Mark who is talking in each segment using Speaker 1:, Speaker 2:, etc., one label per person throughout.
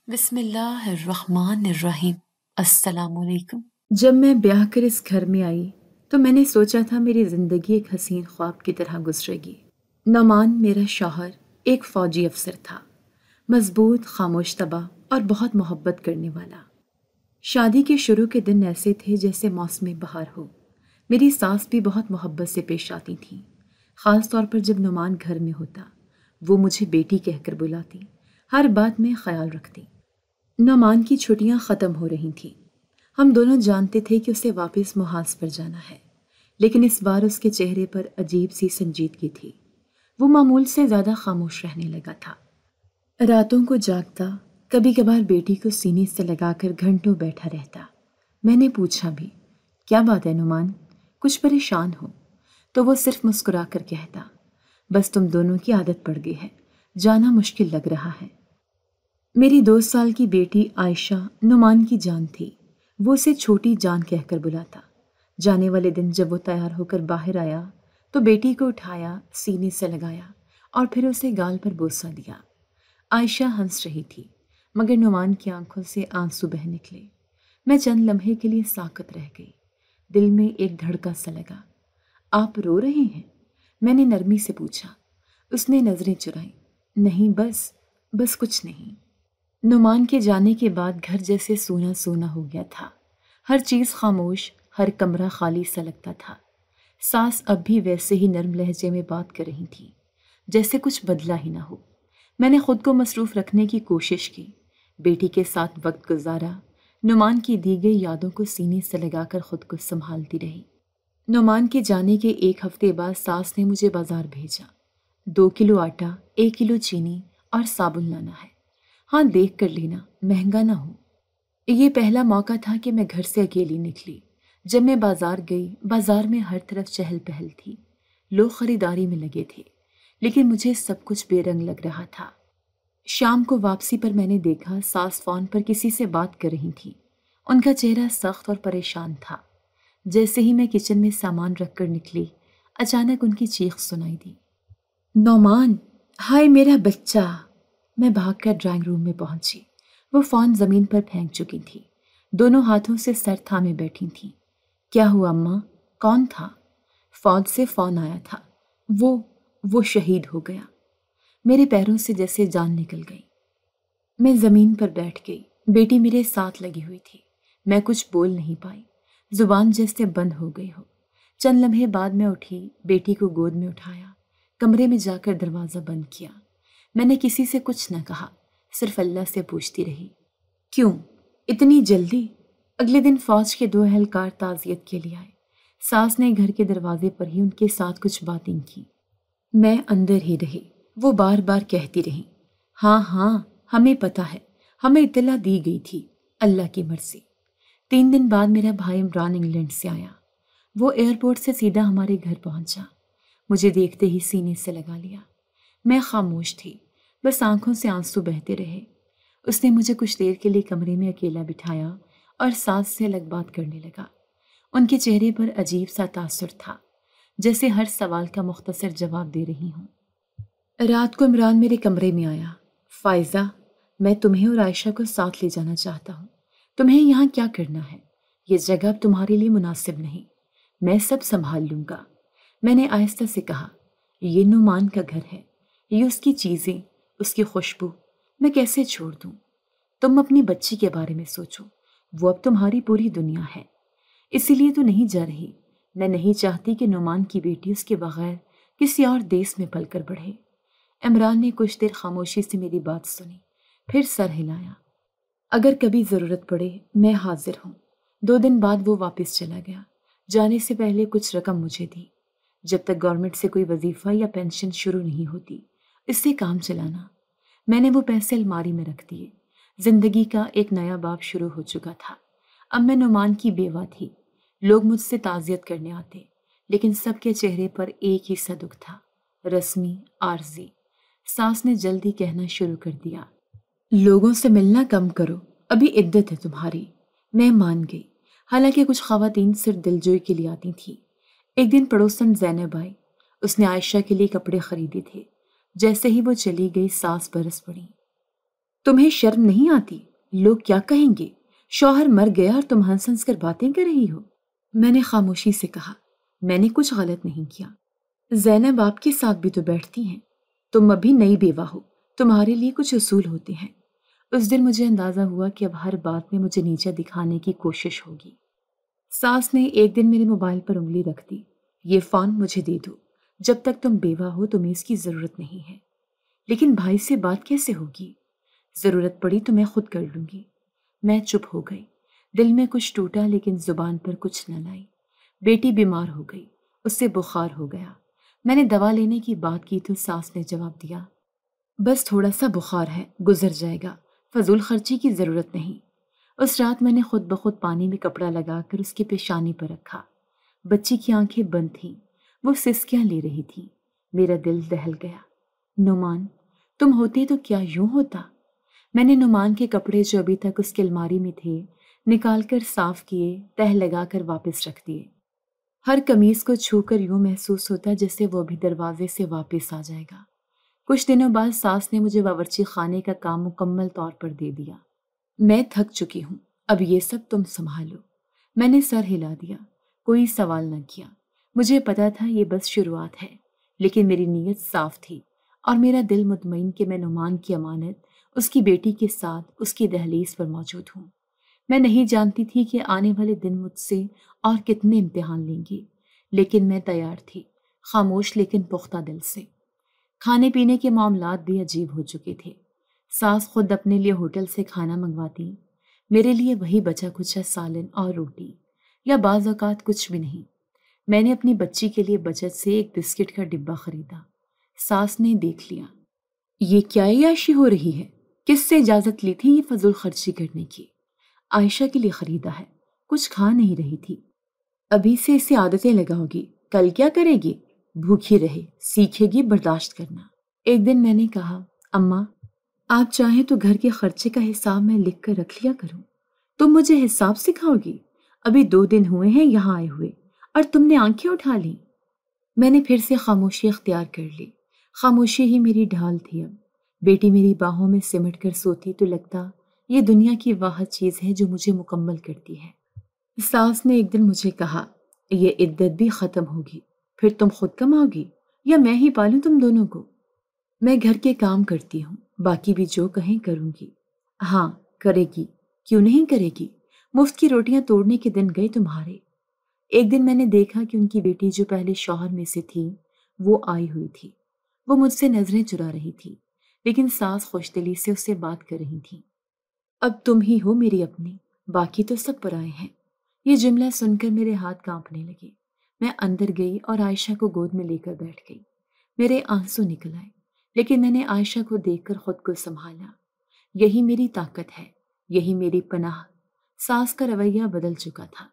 Speaker 1: بسم اللہ الرحمن الرحیم۔ السلام علیکم۔
Speaker 2: جب میں بیاہ کر اس گھر میں آئی تو میں نے سوچا تھا میری زندگی ایک حسین خواب کی طرح گزرے گی۔ نعمان میرا شوہر ایک فوجی افسر تھا، مضبوط، خاموش طبع اور بہت محبت کرنے والا۔ شادی کے شروع کے دن ایسے تھے جیسے موسم بہار ہو۔ میری ساس بھی بہت محبت سے پیش آتی تھیں، خاص طور پر جب نعمان گھر میں ہوتا۔ وہ مجھے بیٹی کہہ کر بلاتی، ہر بات میں خیال رکھتی۔ نعمان کی چھٹیاں ختم ہو رہی تھیں، ہم دونوں جانتے تھے کہ اسے واپس محاذ پر جانا ہے، لیکن اس بار اس کے چہرے پر عجیب سی سنجیدگی تھی۔ وہ معمول سے زیادہ خاموش رہنے لگا تھا۔ راتوں کو جاگتا، کبھی کبھار بیٹی کو سینے سے لگا کر گھنٹوں بیٹھا رہتا۔ میں نے پوچھا بھی، کیا بات ہے نعمان، کچھ پریشان ہو؟ تو وہ صرف مسکرا کر کہتا، بس تم دونوں کی عادت پڑ گئی ہے، جانا مشکل لگ رہا ہے۔ میری 2 سال کی بیٹی عائشہ نعمان کی جان تھی۔ وہ اسے چھوٹی جان کہہ کر بلاتا۔ جانے والے دن جب وہ تیار ہو کر باہر آیا تو بیٹی کو اٹھایا، سینے سے لگایا اور پھر اسے گال پر بوسہ دیا۔ عائشہ ہنس رہی تھی، مگر نعمان کی آنکھوں سے آنسو بہہ نکلے۔ میں چند لمحے کے لیے ساکت رہ گئی، دل میں ایک دھڑکا سا لگا۔ آپ رو رہے ہیں؟ میں نے نرمی سے پوچھا۔ اس نے نظریں چرائیں۔ نہیں، بس کچھ نہیں۔ نعمان کے جانے کے بعد گھر جیسے سونا سونا ہو گیا تھا، ہر چیز خاموش، ہر کمرہ خالی سا لگتا تھا۔ ساس اب بھی ویسے ہی نرم لہجے میں بات کر رہی تھی، جیسے کچھ بدلا ہی نہ ہو۔ میں نے خود کو مصروف رکھنے کی کوشش کی، بیٹی کے ساتھ وقت گزارا، نعمان کی دی گئی یادوں کو سینے سے لگا کر خود کو سنبھالتی رہی۔ نعمان کے جانے کے 1 ہفتے بعد ساس نے مجھے بازار بھیجا۔ 2 کلو آٹا، 1 کلو چینی اور صابن لانا ہے۔ ہاں، دیکھ کر لینا، مہنگا نہ ہو۔ یہ پہلا موقع تھا کہ میں گھر سے اکیلی نکلی۔ جب میں بازار گئی، بازار میں ہر طرف چہل پہل تھی، لوگ خریداری میں لگے تھے، لیکن مجھے سب کچھ بے رنگ لگ رہا تھا۔ شام کو واپسی پر میں نے دیکھا ساس فون پر کسی سے بات کر رہی تھی۔ ان کا چہرہ سخت اور پریشان تھا۔ جیسے ہی میں کچن میں سامان رکھ کر نکلی، اچانک ان کی چیخ سنائی دی، نعمان، ہائے میرا بچہ! میں بھاگ کر ڈرائنگ روم میں پہنچی۔ وہ فون زمین پر پھینک چکی تھی، دونوں ہاتھوں سے سر تھامے بیٹھی تھیں۔ کیا ہوا اماں؟ کون تھا؟ فوج سے فون آیا تھا، وہ شہید ہو گیا۔ میرے پیروں سے جیسے جان نکل گئی۔ میں زمین پر بیٹھ گئی، بیٹی میرے ساتھ لگی ہوئی تھی۔ میں کچھ بول نہیں پائی، زبان جیسے بند ہو گئی ہو۔ چند لمحے بعد میں اٹھی، بیٹی کو گود میں اٹھایا، کمرے میں جا کر دروازہ بند کیا۔ میں نے کسی سے کچھ نہ کہا، صرف اللہ سے پوچھتی رہی، کیوں اتنی جلدی؟ اگلے دن فوج کے 2 اہلکار تعزیت کے لیے آئے۔ ساس نے گھر کے دروازے پر ہی ان کے ساتھ کچھ باتیں کی۔ میں اندر ہی رہی۔ وہ بار بار کہتی رہی، ہاں، ہمیں پتہ ہے، ہمیں اطلاع دی گئی تھی، اللہ کی مرضی۔ 3 دن بعد میرا بھائی عمران انگلینڈ سے آیا۔ وہ ایئرپورٹ سے سیدھا ہمارے گھر پہنچا، مجھے دیکھتے ہی سینے سے لگا لیا۔ میں خاموش تھی، بس آنکھوں سے آنسو بہتے رہے۔ اس نے مجھے کچھ دیر کے لیے کمرے میں اکیلا بٹھایا اور ساس سے الگ بات کرنے لگا۔ ان کے چہرے پر عجیب سا تاثر تھا، جیسے ہر سوال کا مختصر جواب دے رہی ہوں۔ رات کو عمران میرے کمرے میں آیا، فائزہ، میں تمہیں اور عائشہ کو ساتھ لے جانا چاہتا ہوں۔ تمہیں یہاں کیا کرنا ہے؟ یہ جگہ تمہارے لیے مناسب نہیں، میں سب سنبھال لوں گا۔ میں نے آہستہ سے کہا، یہ نعمان کا گھر ہے، یہ اس کی چیزیں، اس کی خوشبو، میں کیسے چھوڑ دوں؟ تم اپنی بچی کے بارے میں سوچو، وہ اب تمہاری پوری دنیا ہے، اسی لیے تو نہیں جا رہی۔ میں نہیں چاہتی کہ نعمان کی بیٹی اس کے بغیر کسی اور دیس میں پل کر بڑھے۔ عمران نے کچھ دیر خاموشی سے میری بات سنی، پھر سر ہلایا۔ اگر کبھی ضرورت پڑے میں حاضر ہوں۔ 2 دن بعد وہ واپس چلا گیا۔ جانے سے پہلے کچھ رقم مجھے دی، جب تک گورنمنٹ سے کوئی وظیفہ یا پینشن شروع نہیں ہوتی، اس سے کام چلانا۔ میں نے وہ پیسے الماری میں رکھ دیے۔ زندگی کا ایک نیا باب شروع ہو چکا تھا۔ اب میں نعمان کی بیوہ تھی۔ لوگ مجھ سے تعزیت کرنے آتے، لیکن سب کے چہرے پر ایک ہی سا دکھ تھا، رسمی، عارضی۔ ساس نے جلدی کہنا شروع کر دیا، لوگوں سے ملنا کم کرو، ابھی عدت ہے تمہاری۔ میں مان گئی، حالانکہ کچھ خواتین صرف دلجوئی کے لیے آتی تھیں۔ ایک دن پڑوسن زینب آئی، اس نے عائشہ کے لیے کپڑے خریدے تھے۔ جیسے ہی وہ چلی گئی، ساس برس پڑی، تمہیں شرم نہیں آتی؟ لوگ کیا کہیں گے؟ شوہر مر گیا اور تم ہنس ہنس کر باتیں کر رہی ہو۔ میں نے خاموشی سے کہا، میں نے کچھ غلط نہیں کیا۔ زینب آپ کے ساتھ بھی تو بیٹھتی ہیں، تم ابھی نئی بیوہ ہو، تمہارے لیے کچھ اصول ہوتے ہیں۔ اس دن مجھے اندازہ ہوا کہ اب ہر بات میں مجھے نیچا دکھانے کی کوشش ہوگی۔ ساس نے ایک دن میرے موبائل پر انگلی رکھ دی۔ یہ فون مجھے دے دو، جب تک تم بیوہ ہو تمہیں اس کی ضرورت نہیں ہے۔ لیکن بھائی سے بات کیسے ہوگی؟ ضرورت پڑی تو میں خود کر لوں گی۔ میں چپ ہو گئی، دل میں کچھ ٹوٹا لیکن زبان پر کچھ نہ لائی۔ بیٹی بیمار ہو گئی، اس سے بخار ہو گیا۔ میں نے دوا لینے کی بات کی تو ساس نے جواب دیا، بس تھوڑا سا بخار ہے، گزر جائے گا، فضول خرچی کی ضرورت نہیں۔ اس رات میں نے خود بخود پانی میں کپڑا لگا کر اس کی پیشانی پر رکھا۔ بچی کی آنکھیں بند تھیں، وہ سسکیاں لے رہی تھی۔ میرا دل دہل گیا۔ نعمان، تم ہوتے تو کیا یوں ہوتا؟ میں نے نعمان کے کپڑے جو ابھی تک اس کی الماری میں تھے نکال کر صاف کیے، تہہ لگا کر واپس رکھ دیے۔ ہر قمیص کو چھو کر یوں محسوس ہوتا جیسے وہ ابھی دروازے سے واپس آ جائے گا۔ کچھ دنوں بعد ساس نے مجھے باورچی خانے کا کام مکمل طور پر دے دیا۔ میں تھک چکی ہوں، اب یہ سب تم سنبھالو۔ میں نے سر ہلا دیا، کوئی سوال نہ کیا۔ مجھے پتا تھا یہ بس شروعات ہے، لیکن میری نیت صاف تھی اور میرا دل مطمئن کہ میں نعمان کی امانت اس کی بیٹی کے ساتھ اس کی دہلیز پر موجود ہوں۔ میں نہیں جانتی تھی کہ آنے والے دن مجھ سے اور کتنے امتحان لیں گے، لیکن میں تیار تھی، خاموش لیکن پختہ دل سے۔ کھانے پینے کے معاملات بھی عجیب ہو چکے تھے۔ ساس خود اپنے لیے ہوٹل سے کھانا منگواتی، میرے لیے وہی بچا کچا سالن اور روٹی، یا بعض اوقات کچھ بھی نہیں۔ میں نے اپنی بچی کے لیے بچت سے ایک بسکٹ کا ڈبہ خریدا۔ ساس نے دیکھ لیا، یہ کیا عیاشی ہو رہی ہے؟ کس سے اجازت لی تھی یہ فضول خرچی کرنے کی؟ عائشہ کے لیے خریدا ہے، کچھ کھا نہیں رہی تھی۔ ابھی سے اسے عادتیں لگاؤ گی، کل کیا کرے گی؟ بھوکھی رہے، سیکھے گی برداشت کرنا۔ ایک دن میں نے کہا، اماں آپ چاہیں تو گھر کے خرچے کا حساب میں لکھ کر رکھ لیا کروں، تم مجھے حساب سکھاؤ گی؟ ابھی 2 دن ہوئے ہیں یہاں آئے ہوئے اور تم نے آنکھیں اٹھا لیں۔ میں نے پھر سے خاموشی اختیار کر لی۔ خاموشی ہی میری ڈھال تھی اب۔ بیٹی میری باہوں میں سمٹ کر سوتی تو لگتا یہ دنیا کی واحد چیز ہے جو مجھے مکمل کرتی ہے۔ ساس نے ایک دن مجھے کہا، یہ عدت بھی ختم ہوگی، پھر تم خود کماؤ گی یا میں ہی پالوں تم دونوں کو؟ میں گھر کے کام کرتی ہوں، باقی بھی جو کہیں کروں گی۔ ہاں کرے گی، کیوں نہیں کرے گی؟ مفت کی روٹیاں توڑنے کے دن گئے تمہارے۔ ایک دن میں نے دیکھا کہ ان کی بیٹی جو پہلے شوہر میں سے تھی وہ آئی ہوئی تھی۔ وہ مجھ سے نظریں چرا رہی تھی، لیکن ساس خوش دلی سے اس سے بات کر رہی تھی۔ اب تم ہی ہو میری اپنی، باقی تو سب پرائے ہیں۔ یہ جملہ سن کر میرے ہاتھ کانپنے لگے۔ میں اندر گئی اور عائشہ کو گود میں لے کر بیٹھ گئی۔ میرے آنسو نکل آئے، لیکن میں نے عائشہ کو دیکھ کر خود کو سنبھالا۔ یہی میری طاقت ہے، یہی میری پناہ۔ ساس کا رویہ بدل چکا تھا،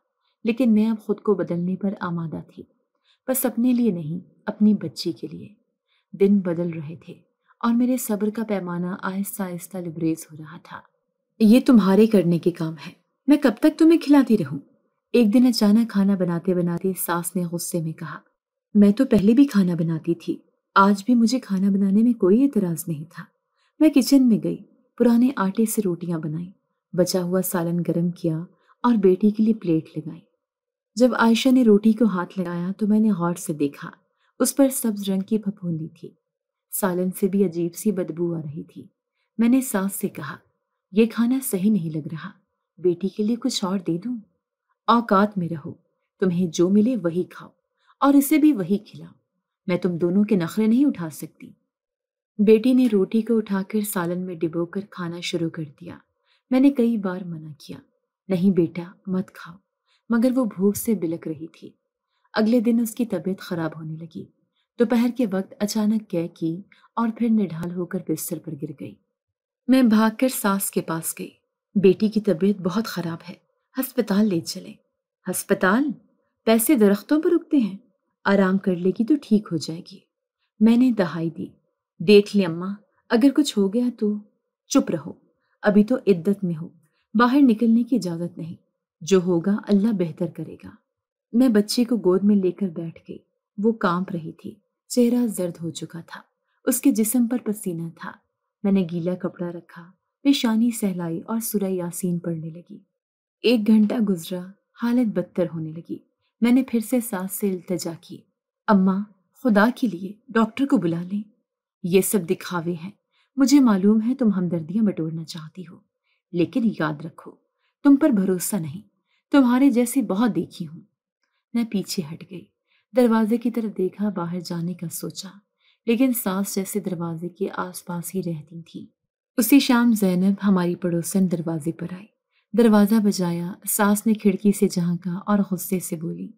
Speaker 2: لیکن میں اب خود کو بدلنے پر آمادہ تھی، بس اپنے لیے نہیں، اپنی بچی کے لیے۔ دن بدل رہے تھے اور میرے صبر کا پیمانہ آہستہ آہستہ لبریز ہو رہا تھا۔ یہ تمہارے کرنے کے کام ہے، میں کب تک تمہیں کھلاتی رہوں؟ ایک دن اچانک کھانا بناتے بناتے ساس نے غصے میں کہا، میں تو پہلے بھی کھانا بناتی تھی، آج بھی مجھے کھانا بنانے میں کوئی اعتراض نہیں تھا۔ میں کچن میں گئی، پرانے آٹے سے روٹیاں بنائیں، بچا ہوا سالن گرم کیا اور بیٹی کے لیے پلیٹ لگائی۔ جب عائشہ نے روٹی کو ہاتھ لگایا تو میں نے غور سے دیکھا، اس پر سبز رنگ کی پھپھوندی تھی۔ سالن سے بھی عجیب سی بدبو آ رہی تھی۔ میں نے ساس سے کہا، یہ کھانا صحیح نہیں لگ رہا، بیٹی کے لیے کچھ اور دے دوں؟ اوقات میں رہو، تمہیں جو ملے وہی کھاؤ اور اسے بھی وہی کھلاؤ، میں تم دونوں کے نخرے نہیں اٹھا سکتی۔ بیٹی نے روٹی کو اٹھا کر سالن میں ڈبو کر کھانا شروع کر دیا۔ میں نے کئی بار منع کیا، نہیں بیٹا مت کھاؤ، مگر وہ بھوک سے بلک رہی تھی۔ اگلے دن اس کی طبیعت خراب ہونے لگی۔ دوپہر کے وقت اچانک قے کی اور پھر نڈھال ہو کر بستر پر گر گئی۔ میں بھاگ کر ساس کے پاس گئی، بیٹی کی طبیعت بہت خراب ہے، ہسپتال لے چلیں۔ ہسپتال؟ پیسے درختوں پر اگتے ہیں، آرام کر لے گی تو ٹھیک ہو جائے گی۔ میں نے دہائی دی، دیکھ لیں اماں، اگر کچھ ہو گیا تو؟ چپ رہو، ابھی تو عدت میں ہو، باہر نکلنے کی اجازت نہیں، جو ہوگا اللہ بہتر کرے گا۔ میں بچی کو گود میں لے کر بیٹھ گئی۔ وہ کانپ رہی تھی، چہرہ زرد ہو چکا تھا، اس کے جسم پر پسینہ تھا۔ میں نے گیلا کپڑا رکھا، پیشانی سہلائی اور سورہ یاسین پڑھنے لگی۔ 1 گھنٹہ گزرا، حالت بدتر ہونے لگی۔ میں نے پھر سے ساس سے التجا کی، اماں خدا کے لیے ڈاکٹر کو بلا لیں۔ یہ سب دکھاوے ہیں، مجھے معلوم ہے تم ہمدردیاں بٹورنا چاہتی ہو، لیکن یاد رکھو تم پر بھروسہ نہیں، تمہارے جیسی بہت دیکھی ہوں۔ میں پیچھے ہٹ گئی، دروازے کی طرف دیکھا، باہر جانے کا سوچا، لیکن ساس جیسے دروازے کے آس پاس ہی رہتی تھی۔ اسی شام زینب ہماری پڑوسن دروازے پر آئی، دروازہ بجایا، ساس نے کھڑکی سے جھانکا اور غصے سے بولی،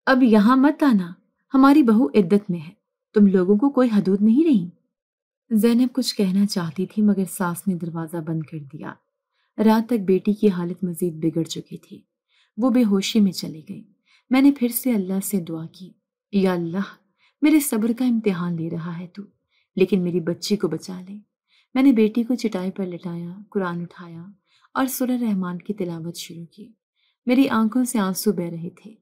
Speaker 2: اب یہاں مت آنا، ہماری بہو عدت میں ہے، تم لوگوں کو کوئی حدود نہیں رہی۔ زینب کچھ کہنا چاہتی تھی مگر ساس نے دروازہ بند کر دیا۔ رات تک بیٹی کی حالت مزید بگڑ چکی تھی، وہ بے ہوشی میں چلی گئی۔ میں نے پھر سے اللہ سے دعا کی، یا اللہ میرے صبر کا امتحان لے رہا ہے تو، لیکن میری بچی کو بچا لے۔ میں نے بیٹی کو چٹائی پر لٹایا، قرآن اٹھایا اور سورہ رحمان کی تلاوت شروع کی۔ میری آنکھوں سے آنسو بہہ رہے تھے،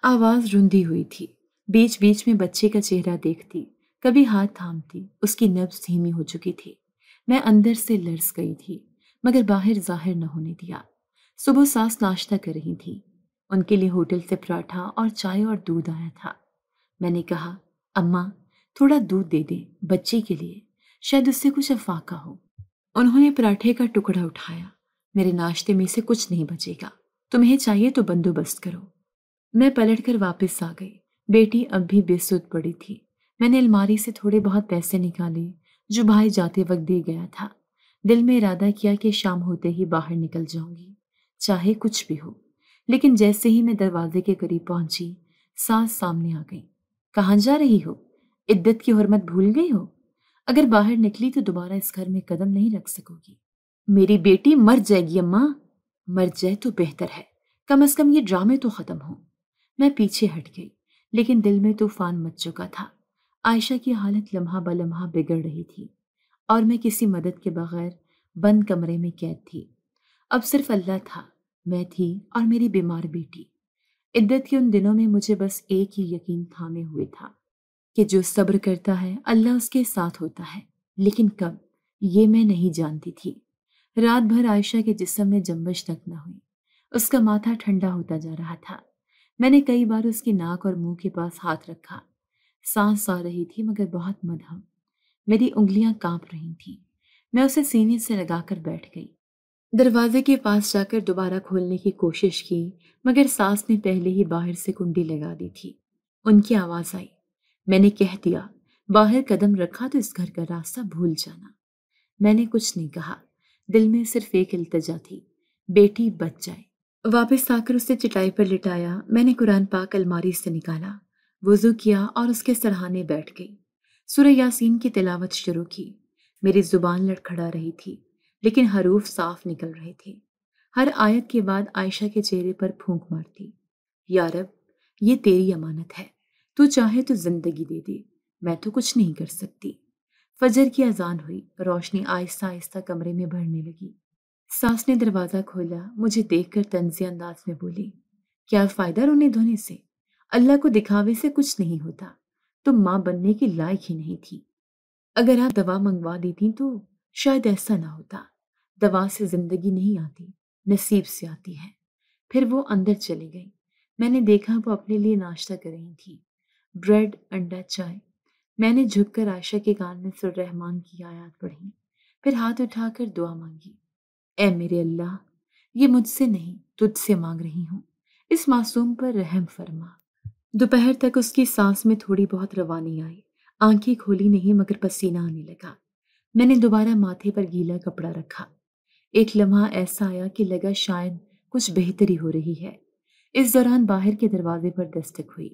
Speaker 2: آواز رندی ہوئی تھی۔ بیچ بیچ میں بچے کا چہرہ دیکھتی، کبھی ہاتھ تھامتی، اس کی نبض دھیمی ہو چکی تھی۔ میں اندر سے لرز گئی تھی مگر باہر ظاہر نہ ہونے دیا۔ صبح ساس ناشتہ کر رہی تھی، ان کے لیے ہوٹل سے پراٹھا اور چائے اور دودھ آیا تھا۔ میں نے کہا، اماں تھوڑا دودھ دے دیں بچے کے لیے، شاید اس سے کچھ افاقہ ہو۔ انہوں نے پراٹھے کا ٹکڑا اٹھایا، میرے ناشتے میں سے کچھ نہیں بچے گا، تمہیں چاہیے تو بندوبست کرو۔ میں پلٹ کر واپس آ گئی، بیٹی اب بھی بے سود پڑی تھی۔ میں نے الماری سے تھوڑے بہت پیسے نکالے جو بھائی جاتے وقت دے گیا تھا۔ دل میں ارادہ کیا کہ شام ہوتے ہی باہر نکل جاؤں گی، چاہے کچھ بھی ہو۔ لیکن جیسے ہی میں دروازے کے قریب پہنچی، ساس سامنے آ گئی۔ کہاں جا رہی ہو؟ عدت کی حرمت بھول گئی ہو؟ اگر باہر نکلی تو دوبارہ اس گھر میں قدم نہیں رکھ سکو گی۔ میری بیٹی مر جائے گی اماں۔ مر جائے تو بہتر ہے، کم از کم یہ ڈرامے تو ختم ہوں۔ میں پیچھے ہٹ گئی، لیکن دل میں طوفان مچ چکا تھا۔ عائشہ کی حالت لمحہ بلمحہ بگڑ رہی تھی اور میں کسی مدد کے بغیر بند کمرے میں قید تھی۔ اب صرف اللہ تھا، میں تھی اور میری بیمار بیٹی۔ عدت کے ان دنوں میں مجھے بس ایک ہی یقین تھامے ہوئے تھا کہ جو صبر کرتا ہے اللہ اس کے ساتھ ہوتا ہے، لیکن کب یہ میں نہیں جانتی تھی۔ رات بھر عائشہ کے جسم میں جنبش تک نہ ہوئی، اس کا ماتھا ٹھنڈا ہوتا جا رہا تھا۔ میں نے کئی بار اس کی ناک اور منہ کے پاس ہاتھ رکھا، سانس آ رہی تھی مگر بہت مدھم، میری انگلیاں کانپ رہی تھیں۔ میں اسے سینے سے لگا کر بیٹھ گئی، دروازے کے پاس جا کر دوبارہ کھولنے کی کوشش کی مگر ساس نے پہلے ہی باہر سے کنڈی لگا دی تھی۔ ان کی آواز آئی، میں نے کہہ دیا باہر قدم رکھا تو اس گھر کا راستہ بھول جانا۔ میں نے کچھ نہیں کہا، دل میں صرف ایک التجا تھی، بیٹی بچ جائے۔ واپس آ کر اسے چٹائی پر لٹایا، میں نے قرآن پاک الماری سے نکالا، وضو کیا اور اس کے سرہانے بیٹھ گئی۔ سورہ یاسین کی تلاوت شروع کی۔ میری زبان لڑکھڑا رہی تھی لیکن حروف صاف نکل رہے تھے۔ ہر آیت کے بعد عائشہ کے چہرے پر پھونک مارتی، یا رب یہ تیری امانت ہے، تو چاہے تو زندگی دے دے، میں تو کچھ نہیں کر سکتی۔ فجر کی اذان ہوئی، روشنی آہستہ آہستہ کمرے میں بھرنے لگی۔ ساس نے دروازہ کھولا، مجھے دیکھ کر طنزی انداز میں بولی، کیا فائدہ رونے دھونے سے؟ اللہ کو دکھاوے سے کچھ نہیں ہوتا، تم ماں بننے کی لائق ہی نہیں تھی۔ اگر آپ دوا منگوا دیتی تو شاید ایسا نہ ہوتا۔ دوا سے زندگی نہیں آتی، نصیب سے آتی ہے۔ پھر وہ اندر چلی گئی۔ میں نے دیکھا وہ اپنے لیے ناشتہ کر رہی تھی، بریڈ، انڈا، چائے۔ میں نے جھک کر عائشہ کے کان میں سورہ رحمان کی آیات پڑھی، پھر ہاتھ اٹھا کر دعا مانگی، اے میرے اللہ، یہ مجھ سے نہیں تجھ سے مانگ رہی ہوں، اس معصوم پر رحم فرما۔ دوپہر تک اس کی سانس میں تھوڑی بہت روانی آئی، آنکھیں کھولی نہیں مگر پسینہ آنے لگا۔ میں نے دوبارہ ماتھے پر گیلا کپڑا رکھا۔ ایک لمحہ ایسا آیا کہ لگا شاید کچھ بہتری ہو رہی ہے۔ اس دوران باہر کے دروازے پر دستک ہوئی۔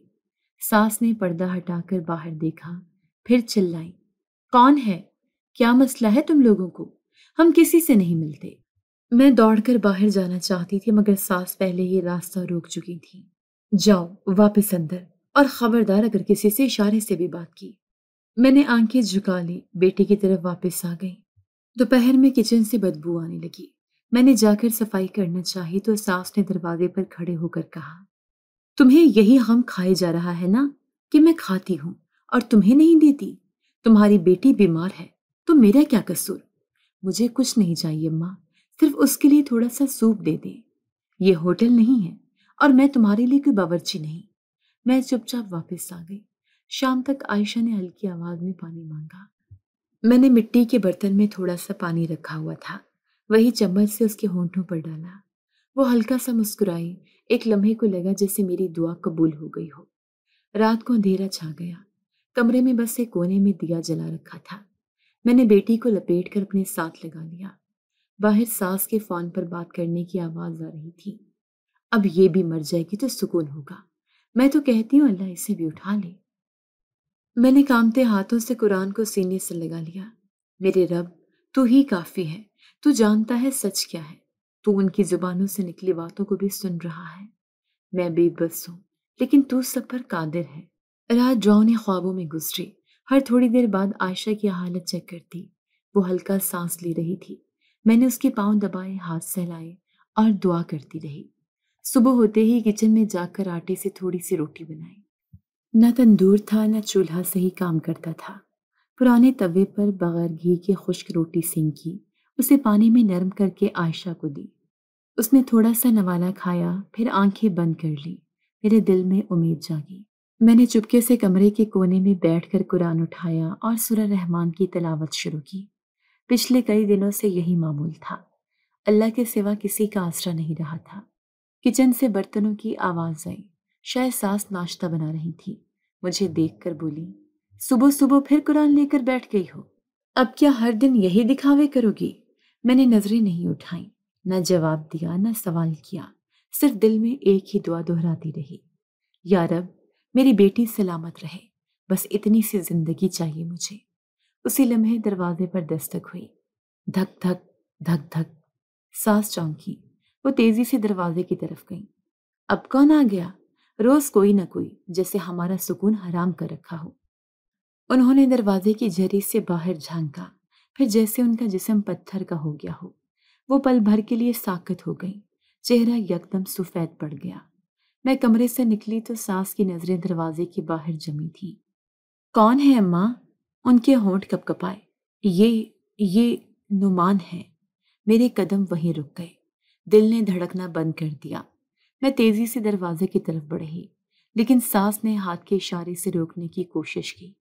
Speaker 2: ساس نے پردہ ہٹا کر باہر دیکھا، پھر چلائی، کون ہے؟ کیا مسئلہ ہے تم لوگوں کو؟ ہم کسی سے نہیں ملتے۔ میں دوڑ کر باہر جانا چاہتی تھی مگر ساس پہلے ہی راستہ روک چکی تھی۔ جاؤ واپس اندر، اور خبردار اگر کسی سے اشارے سے بھی بات کی۔ میں نے آنکھیں جھکا لی، بیٹی کی طرف واپس آ گئی۔ دوپہر میں کچن سے بدبو آنے لگی۔ میں نے جا کر صفائی کرنا چاہی تو ساس نے دروازے پر کھڑے ہو کر کہا، تمہیں یہی غم کھائے جا رہا ہے نا کہ میں کھاتی ہوں اور تمہیں نہیں دیتی؟ تمہاری بیٹی بیمار ہے تو میرا کیا قصور؟ مجھے کچھ نہیں چاہیے اماں، صرف اس کے لیے تھوڑا سا سوپ دے دیں۔ یہ ہوٹل نہیں ہے اور میں تمہارے لیے کوئی باورچی نہیں۔ میں چپ چاپ واپس آ گئی۔ شام تک عائشہ نے ہلکی آواز میں پانی مانگا۔ میں نے مٹی کے برتن میں تھوڑا سا پانی رکھا ہوا تھا، وہی چمچ سے اس کے ہونٹوں پر ڈالا۔ وہ ہلکا سا مسکرائی۔ ایک لمحے کو لگا جیسے میری دعا قبول ہو گئی ہو۔ رات کو اندھیرا چھا گیا۔ کمرے میں بس ایک کونے میں دیا جلا رکھا تھا۔ میں نے بیٹی کو لپیٹ کر اپنے ساتھ لگا لیا۔ باہر ساس کے فون پر بات کرنے کی آواز آ رہی تھی۔ اب یہ بھی مر جائے گی تو سکون ہوگا۔ میں تو کہتی ہوں اللہ اسے بھی اٹھا لے۔ میں نے کانپتے ہاتھوں سے قرآن کو سینے سے لگا لیا۔ میرے رب، تو ہی کافی ہے۔ تو جانتا ہے سچ کیا ہے۔ تو ان کی زبانوں سے نکلی باتوں کو بھی سن رہا ہے۔ میں بے بس ہوں، لیکن تو سب پر قادر ہے۔ رات ڈراؤنے خوابوں میں گزری۔ ہر تھوڑی دیر بعد عائشہ کی حالت چیک کرتی۔ وہ ہلکا سانس لی رہی تھی۔ میں نے اس کے پاؤں دبائے، ہاتھ سہلائے اور دعا کرتی رہی۔ صبح ہوتے ہی کچن میں جا کر آٹے سے تھوڑی سی روٹی بنائی۔ نہ تندور تھا نہ چولہا صحیح کام کرتا تھا۔ پرانے توے پر بغیر گھی کے خشک روٹی سینکی، اسے پانی میں نرم کر کے عائشہ کو دی۔ اس نے تھوڑا سا نوالا کھایا، پھر آنکھیں بند کر لی۔ میرے دل میں امید جاگی۔ میں نے چپکے سے کمرے کے کونے میں بیٹھ کر قرآن اٹھایا اور سورہ رحمان کی تلاوت شروع کی۔ پچھلے کئی دنوں سے یہی معمول تھا۔ اللہ کے سوا کسی کا آسرا نہیں رہا تھا۔ کچن سے برتنوں کی آواز آئی۔ شاید ساس ناشتہ بنا رہی تھی۔ مجھے دیکھ کر بولی، صبح صبح پھر قرآن لے کر بیٹھ گئی ہو؟ اب کیا ہر دن یہی دکھاوے کرو گی؟ میں نے نظریں نہیں اٹھائیں، نہ جواب دیا نہ سوال کیا، صرف دل میں ایک ہی دعا دہراتی رہی، یا رب میری بیٹی سلامت رہے، بس اتنی سی زندگی چاہیے مجھے۔ اسی لمحے دروازے پر دستک ہوئی۔ دھک دھک دھک دھک۔ ساس چونکی۔ وہ تیزی سے دروازے کی طرف گئیں۔ اب کون آ گیا؟ روز کوئی نہ کوئی، جیسے ہمارا سکون حرام کر رکھا ہو۔ انہوں نے دروازے کی جھری سے باہر جھانکا، پھر جیسے ان کا جسم پتھر کا ہو گیا ہو۔ وہ پل بھر کے لیے ساکت ہو گئی، چہرہ یکدم سفید پڑ گیا۔ میں کمرے سے نکلی تو ساس کی نظریں دروازے کے باہر جمی تھیں۔ کون ہے اماں؟ ان کے ہونٹ کپ کپائے۔ یہ نعمان ہے۔ میرے قدم وہیں رک گئے۔ دل نے دھڑکنا بند کر دیا۔ میں تیزی سے دروازے کی طرف بڑھی، لیکن ساس نے ہاتھ کے اشارے سے روکنے کی کوشش کی۔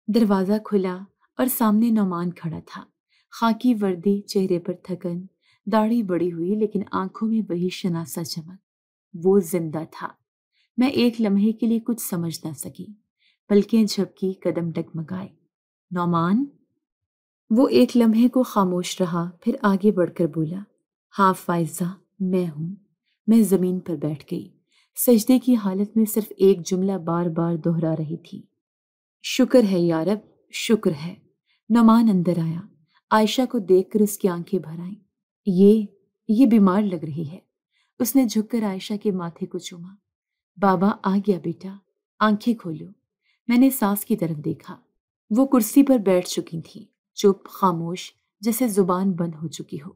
Speaker 2: دروازہ کھلا اور سامنے نعمان کھڑا تھا۔ خاکی وردی، چہرے پر تھکن، داڑھی بڑی ہوئی لیکن آنکھوں میں وہی شناسا چمک۔ وہ زندہ تھا۔ میں ایک لمحے کے لیے کچھ سمجھ نہ سکی۔ پلکیں جھپکی، قدم ڈگمگائے۔ نعمان؟ وہ ایک لمحے کو خاموش رہا، پھر آگے بڑھ کر بولا، ہاں فائزہ، میں ہوں۔ میں زمین پر بیٹھ گئی، سجدے کی حالت میں صرف ایک جملہ بار بار دہرا رہی تھی، شکر ہے یا رب، شکر ہے۔ نعمان اندر آیا۔ عائشہ کو دیکھ کر اس کی آنکھیں بھر آئیں۔ یہ بیمار لگ رہی ہے۔ اس نے جھک کر عائشہ کے ماتھے کو چوما۔ بابا آ گیا بیٹا، آنکھیں کھولو۔ میں نے ساس کی طرف دیکھا۔ وہ کرسی پر بیٹھ چکی تھی، چپ، خاموش، جیسے زبان بند ہو چکی ہو۔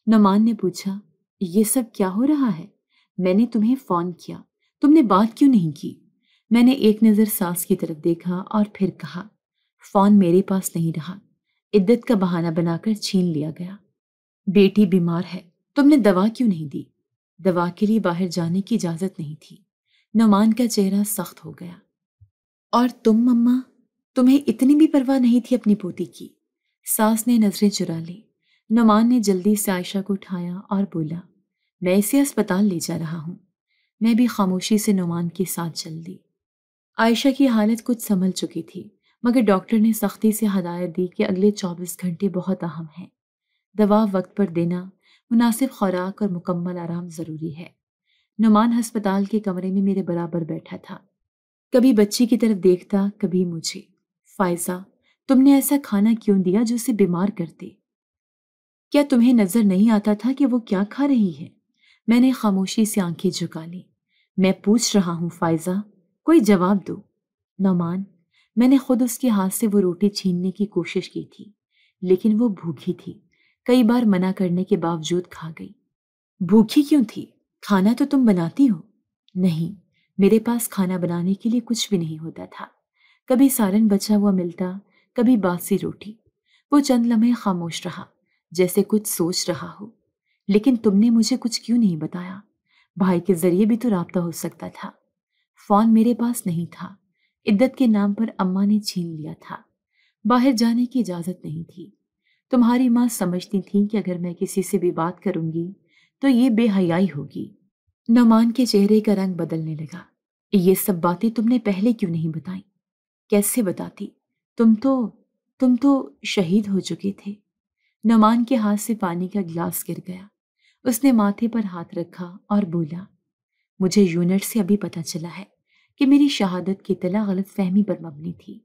Speaker 2: نعمان نے پوچھا، یہ سب کیا ہو رہا ہے؟ میں نے تمہیں فون کیا، تم نے بات کیوں نہیں کی؟ میں نے ایک نظر ساس کی طرف دیکھا اور پھر کہا، فون میرے پاس نہیں رہا، عدت کا بہانہ بنا کر چھین لیا گیا۔ بیٹی بیمار ہے، تم نے دوا کیوں نہیں دی؟ دوا کے لیے باہر جانے کی اجازت نہیں تھی۔ نعمان کا چہرہ سخت ہو گیا۔ اور تم مما، تمہیں اتنی بھی پرواہ نہیں تھی اپنی پوتی کی؟ ساس نے نظریں چرا لی۔ نعمان نے جلدی سے عائشہ کو اٹھایا اور بولا، میں اسے اسپتال لے جا رہا ہوں۔ میں بھی خاموشی سے نعمان کے ساتھ چل دی۔ عائشہ کی حالت کچھ سنبھل چکی تھی، مگر ڈاکٹر نے سختی سے ہدایت دی کہ اگلے 24 گھنٹے بہت اہم ہیں۔ دوا وقت پر دینا، مناسب خوراک اور مکمل آرام ضروری ہے۔ نعمان ہسپتال کے کمرے میں میرے برابر بیٹھا تھا، کبھی بچی کی طرف دیکھتا، کبھی مجھے۔ فائزہ، تم نے ایسا کھانا کیوں دیا جو اسے بیمار کرتے؟ کیا تمہیں نظر نہیں آتا تھا کہ وہ کیا کھا رہی ہے؟ میں نے خاموشی سے آنکھیں جھکا لی۔ میں پوچھ رہا ہوں فائزہ، کوئی جواب دو۔ نعمان، میں نے خود اس کے ہاتھ سے وہ روٹی چھیننے کی کوشش کی تھی، لیکن وہ بھوکی تھی۔ کئی بار منع کرنے کے باوجود کھا گئی۔ بھوکی کیوں تھی؟ کھانا تو تم بناتی ہو۔ نہیں، میرے پاس کھانا بنانے کے لیے کچھ بھی نہیں ہوتا تھا۔ کبھی سالن بچا ہوا ملتا، کبھی باسی روٹی۔ وہ چند لمحے خاموش رہا، جیسے کچھ سوچ رہا ہو۔ لیکن تم نے مجھے کچھ کیوں نہیں بتایا؟ بھائی کے ذریعے بھی تو رابطہ ہو سکتا تھا۔ فون میرے پاس نہیں تھا، عدت کے نام پر اماں نے چھین لیا تھا۔ باہر جانے کی اجازت نہیں تھی۔ تمہاری ماں سمجھتی تھی کہ اگر میں کسی سے بھی بات کروں گی تو یہ بے حیائی ہوگی۔ نعمان کے چہرے کا رنگ بدلنے لگا۔ یہ سب باتیں تم نے پہلے کیوں نہیں بتائیں؟ کیسے بتاتی؟ تم تو شہید ہو چکے تھے۔ نعمان کے ہاتھ سے پانی کا گلاس گر گیا۔ اس نے ماتھے پر ہاتھ رکھا اور بولا، مجھے یونٹ سے ابھی پتہ چلا ہے کہ میری شہادت کی اطلاع غلط فہمی پر مبنی تھی۔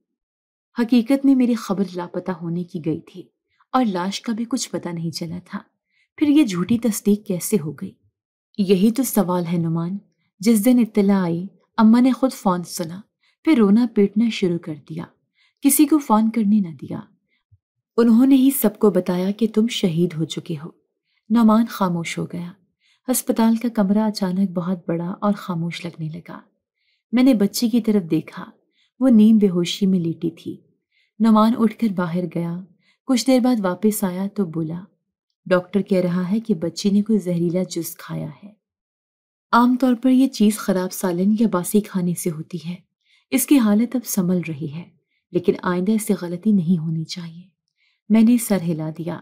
Speaker 2: حقیقت میں میری خبر لاپتہ ہونے کی گئی تھی اور لاش کا بھی کچھ پتہ نہیں چلا تھا۔ پھر یہ جھوٹی تصدیق کیسے ہو گئی؟ یہی تو سوال ہے نعمان۔ جس دن اطلاع آئی، اماں نے خود فون سنا، پھر رونا پیٹنا شروع کر دیا، کسی کو فون کرنے نہ دیا۔ انہوں نے ہی سب کو بتایا کہ تم شہید ہو چکے ہو۔ نعمان خاموش ہو گیا۔ ہسپتال کا کمرہ اچانک بہت بڑا اور خاموش لگنے لگا۔ میں نے بچی کی طرف دیکھا، وہ نیم بے ہوشی میں لیٹی تھی۔ نعمان اٹھ کر باہر گیا، کچھ دیر بعد واپس آیا تو بولا، ڈاکٹر کہہ رہا ہے کہ بچی نے کوئی زہریلا جز کھایا ہے۔ عام طور پر یہ چیز خراب سالن یا باسی کھانے سے ہوتی ہے۔ اس کی حالت اب سنبھل رہی ہے، لیکن آئندہ اس سے غلطی نہیں ہونی چاہیے۔ میں نے سر ہلا دیا۔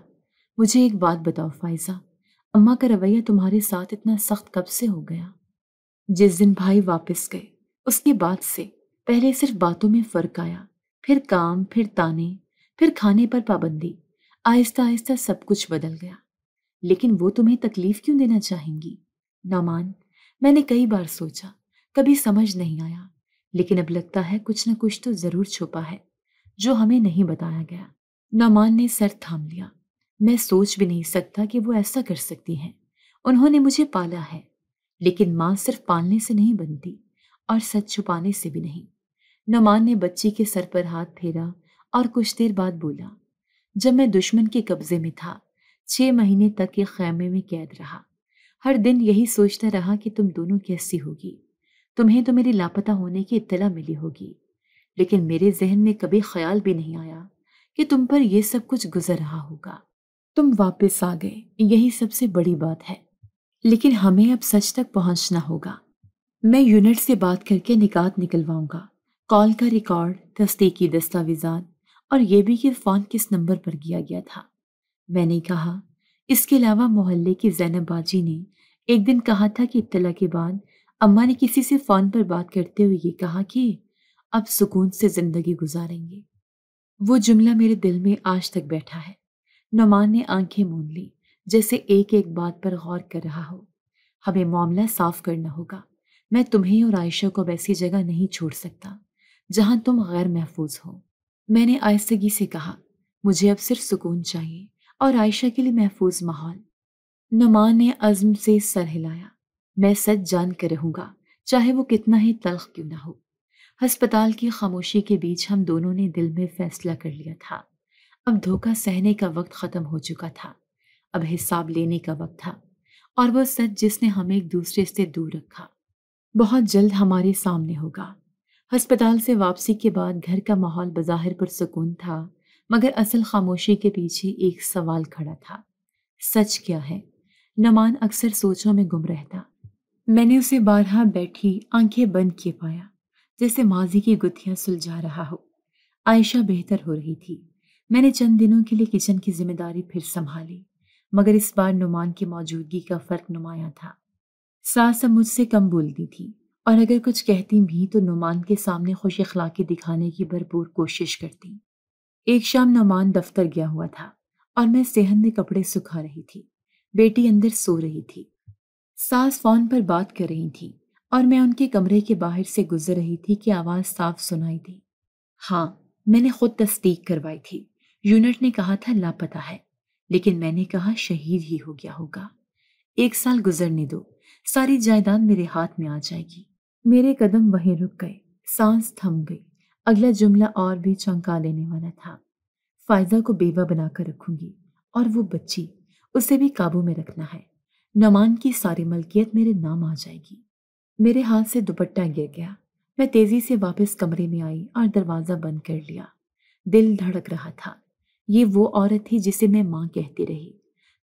Speaker 2: مجھے ایک بات بتاؤ فائزہ، اماں کا رویہ تمہارے ساتھ اتنا سخت کب سے ہو گیا؟ جس دن بھائی واپس گئے، اس کے بعد سے پہلے صرف باتوں میں فرق آیا، پھر کام، پھر تانے، پھر کھانے پر پابندی۔ آہستہ آہستہ سب کچھ بدل گیا۔ لیکن وہ تمہیں تکلیف کیوں دینا چاہیں گی؟ نعمان، میں نے کئی بار سوچا، کبھی سمجھ نہیں آیا، لیکن اب لگتا ہے کچھ نہ کچھ تو ضرور چھپا ہے جو ہمیں نہیں بتایا گیا۔ نعمان نے سر تھام لیا۔ میں سوچ بھی نہیں سکتا کہ وہ ایسا کر سکتی ہیں۔ انہوں نے مجھے پالا ہے، لیکن ماں صرف پالنے سے نہیں بنتی اور سچ چھپانے سے بھی نہیں۔ نعمان نے بچی کے سر پر ہاتھ پھیرا اور کچھ دیر بعد بولا، جب میں دشمن کے قبضے میں تھا، 6 مہینے تک ایک خیمے میں قید رہا۔ ہر دن یہی سوچتا رہا کہ تم دونوں کیسی ہوگی۔ تمہیں تو میری لاپتہ ہونے کی اطلاع ملی ہوگی، لیکن میرے ذہن میں کبھی خیال بھی نہیں آیا کہ تم پر یہ سب کچھ گزر رہا ہوگا۔ تم واپس آ گئے، یہی سب سے بڑی بات ہے، لیکن ہمیں اب سچ تک پہنچنا ہوگا۔ میں یونٹ سے بات کر کے نکات نکلواؤں گا، کال کا ریکارڈ، تصدیقی دستاویزات، اور یہ بھی کہ فون کس نمبر پر کیا گیا تھا۔ میں نے کہا، اس کے علاوہ محلے کی زینب باجی نے ایک دن کہا تھا کہ اطلاع کے بعد اماں نے کسی سے فون پر بات کرتے ہوئے یہ کہا کہ اب سکون سے زندگی گزاریں گے۔ وہ جملہ میرے دل میں آج تک بیٹھا ہے۔ نعمان نے آنکھیں موند لی، جیسے ایک ایک بات پر غور کر رہا ہو۔ ہمیں معاملہ صاف کرنا ہوگا۔ میں تمہیں اور عائشہ کو ایسی جگہ نہیں چھوڑ سکتا جہاں تم غیر محفوظ ہو۔ میں نے آہستگی سے کہا، مجھے اب صرف سکون چاہیے اور عائشہ کے لیے محفوظ ماحول۔ نعمان نے عزم سے سر ہلایا۔ میں سچ جان کر رہوں گا، چاہے وہ کتنا ہی تلخ کیوں نہ ہو۔ ہسپتال کی خاموشی کے بیچ ہم دونوں نے دل میں فیصلہ کر لیا تھا۔ اب دھوکہ سہنے کا وقت ختم ہو چکا تھا، اب حساب لینے کا وقت تھا، اور وہ سچ جس نے ہمیں ایک دوسرے سے دور رکھا بہت جلد ہمارے سامنے ہوگا۔ ہسپتال سے واپسی کے بعد گھر کا ماحول بظاہر پرسکون تھا، مگر اصل خاموشی کے پیچھے ایک سوال کھڑا تھا، سچ کیا ہے؟ نعمان اکثر سوچوں میں گم رہتا۔ میں نے اسے بارہا بیٹھی آنکھیں بند کیے پایا، جیسے ماضی کی گتھیاں سلجھا رہا ہو۔ عائشہ بہتر ہو رہی تھی۔ میں نے چند دنوں کے لیے کچن کی ذمہ داری پھر سنبھالی، مگر اس بار نعمان کی موجودگی کا فرق نمایاں تھا۔ ساس اب مجھ سے کم بولتی تھی، اور اگر کچھ کہتی بھی تو نعمان کے سامنے خوش اخلاقی دکھانے کی بھرپور کوشش کرتی۔ ایک شام نعمان دفتر گیا ہوا تھا اور میں صحن میں کپڑے سکھا رہی تھی۔ بیٹی اندر سو رہی تھی۔ ساس فون پر بات کر رہی تھی اور میں ان کے کمرے کے باہر سے گزر رہی تھی کہ آواز صاف سنائی دی۔ ہاں، میں نے خود تصدیق کروائی تھی۔ یونٹ نے کہا تھا لاپتہ ہے، لیکن میں نے کہا شہید ہی ہو گیا ہوگا۔ 1 سال گزرنے دو، ساری جائیداد میرے ہاتھ میں آ جائے گی۔ میرے قدم وہیں رک گئے، سانس تھم گئی۔ اگلا جملہ اور بھی چونکا دینے والا تھا۔ فائزہ کو بیوہ بنا کر رکھوں گی، اور وہ بچی، اسے بھی قابو میں رکھنا ہے۔ نعمان کی ساری ملکیت میرے نام آ جائے گی۔ میرے ہاتھ سے دوپٹہ گر گیا۔ میں تیزی سے واپس کمرے میں آئی اور دروازہ بند کر لیا۔ دل دھڑک رہا تھا، یہ وہ عورت تھی جسے میں ماں کہتی رہی،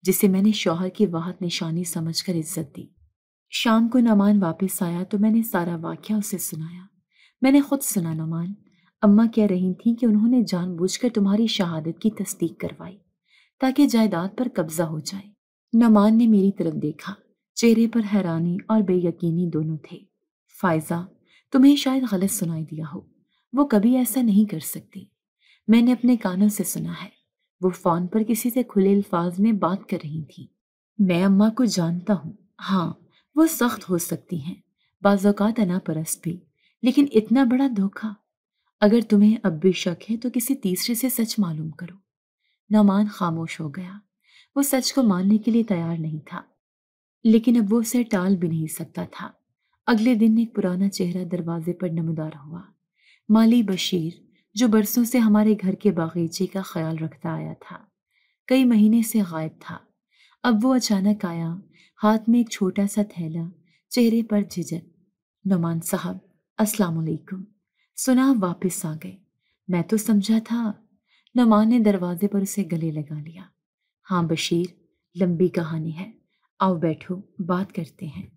Speaker 2: جسے میں نے شوہر کی واحد نشانی سمجھ کر عزت دی۔ شام کو نعمان واپس آیا تو میں نے سارا واقعہ اسے سنایا۔ میں نے خود سنا نعمان، اماں کہہ رہی تھیں کہ انہوں نے جان بوجھ کر تمہاری شہادت کی تصدیق کروائی تاکہ جائیداد پر قبضہ ہو جائے۔ نعمان نے میری طرف دیکھا، چہرے پر حیرانی اور بے یقینی دونوں تھے۔ فائزہ، تمہیں شاید غلط سنائی دیا ہو، وہ کبھی ایسا نہیں کر سکتی۔ میں نے اپنے کانوں سے سنا ہے، وہ فون پر کسی سے کھلے الفاظ میں بات کر رہی تھی۔ میں اماں کو جانتا ہوں، ہاں وہ سخت ہو سکتی ہیں، بعض اوقات انا پرست بھی، لیکن اتنا بڑا دھوکہ! اگر تمہیں اب بھی شک ہے تو کسی تیسرے سے سچ معلوم کرو۔ نعمان خاموش ہو گیا، وہ سچ کو ماننے کے لیے تیار نہیں تھا، لیکن اب وہ اسے ٹال بھی نہیں سکتا تھا۔ اگلے دن ایک پرانا چہرہ دروازے پر نمودار ہوا، مالی بشیر، جو برسوں سے ہمارے گھر کے باغیچے کا خیال رکھتا آیا تھا، کئی مہینے سے غائب تھا۔ اب وہ اچانک آیا، ہاتھ میں ایک چھوٹا سا تھیلا، چہرے پر جھجک۔ نعمان صاحب، السلام علیکم، سنا آپ واپس آ گئے، میں تو سمجھا تھا۔ نعمان نے دروازے پر اسے گلے لگا لیا۔ ہاں بشیر، لمبی کہانی ہے، آؤ بیٹھو، بات کرتے ہیں۔